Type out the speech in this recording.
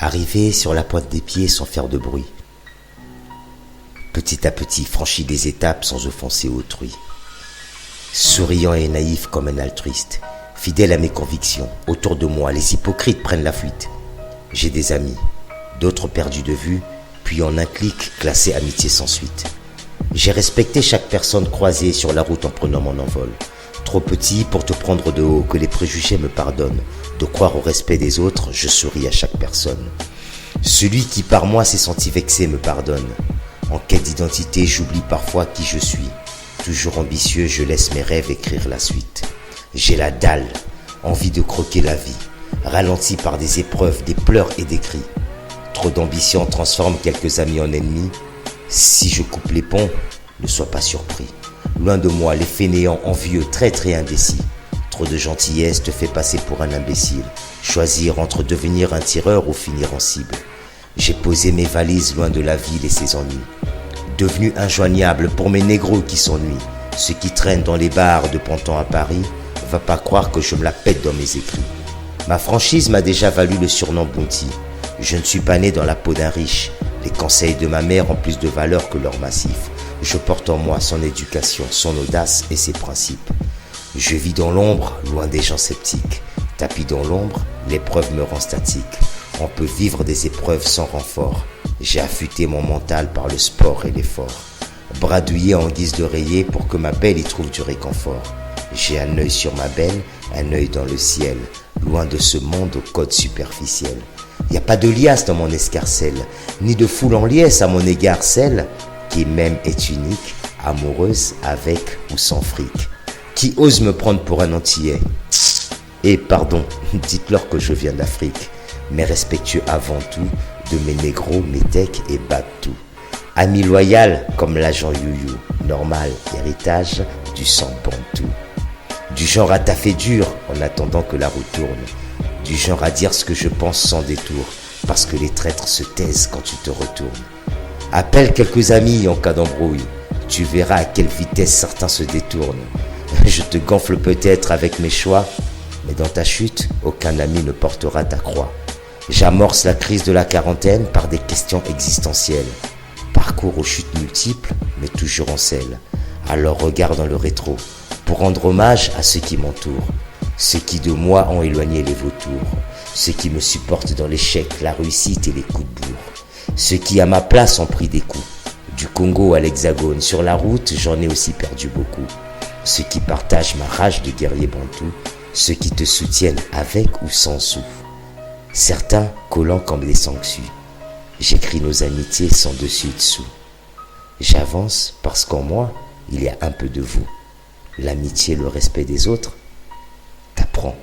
Arrivé sur la pointe des pieds sans faire de bruit. Petit à petit, franchis des étapes sans offenser autrui. Souriant et naïf comme un altruiste, fidèle à mes convictions, autour de moi, les hypocrites prennent la fuite. J'ai des amis, d'autres perdus de vue, puis en un clic, classé amitié sans suite. J'ai respecté chaque personne croisée sur la route en prenant mon envol. Trop petit pour te prendre de haut, que les préjugés me pardonnent. De croire au respect des autres, je souris à chaque personne. Celui qui par moi s'est senti vexé me pardonne. En quête d'identité, j'oublie parfois qui je suis. Toujours ambitieux, je laisse mes rêves écrire la suite. J'ai la dalle, envie de croquer la vie, ralenti par des épreuves, des pleurs et des cris. Trop d'ambition transforme quelques amis en ennemis. Si je coupe les ponts, ne sois pas surpris. Loin de moi, les fainéants envieux, traîtres et indécis. Trop de gentillesse te fait passer pour un imbécile. Choisir entre devenir un tireur ou finir en cible. J'ai posé mes valises loin de la ville et ses ennuis. Devenu injoignable pour mes négros qui s'ennuient. Ceux qui traînent dans les bars de Pantin à Paris, va pas croire que je me la pète dans mes écrits. Ma franchise m'a déjà valu le surnom Bounty. Je ne suis pas né dans la peau d'un riche. Les conseils de ma mère ont plus de valeur que leur massif. Je porte en moi son éducation, son audace et ses principes. Je vis dans l'ombre, loin des gens sceptiques. Tapis dans l'ombre, l'épreuve me rend statique. On peut vivre des épreuves sans renfort. J'ai affûté mon mental par le sport et l'effort. Bradouillé en guise d'oreiller pour que ma belle y trouve du réconfort. J'ai un œil sur ma belle, un œil dans le ciel. Loin de ce monde au code superficiel. Y a pas de liasse dans mon escarcelle, ni de foule en liesse à mon égard, celle qui même est unique, amoureuse avec ou sans fric. Qui ose me prendre pour un antillais? Et pardon, dites-leur que je viens d'Afrique, mais respectueux avant tout de mes négros, mes tecs et Babtou. Ami loyal comme l'agent Youyou, normal héritage du sang bantou. Du genre à taffer dur en attendant que la roue tourne. Du genre à dire ce que je pense sans détour, parce que les traîtres se taisent quand tu te retournes. Appelle quelques amis en cas d'embrouille, tu verras à quelle vitesse certains se détournent. Je te gonfle peut-être avec mes choix, mais dans ta chute, aucun ami ne portera ta croix. J'amorce la crise de la quarantaine par des questions existentielles. Parcours aux chutes multiples, mais toujours en selle. Alors regarde dans le rétro, pour rendre hommage à ceux qui m'entourent. Ceux qui de moi ont éloigné les vautours. Ceux qui me supportent dans l'échec, la réussite et les coups de bourre. Ceux qui à ma place ont pris des coups. Du Congo à l'Hexagone, sur la route, j'en ai aussi perdu beaucoup. Ceux qui partagent ma rage de guerrier bantou. Ceux qui te soutiennent avec ou sans sou. Certains collants comme des sangsues. J'écris nos amitiés sans dessus dessous. J'avance parce qu'en moi, il y a un peu de vous. L'amitié, le respect des autres, t'apprends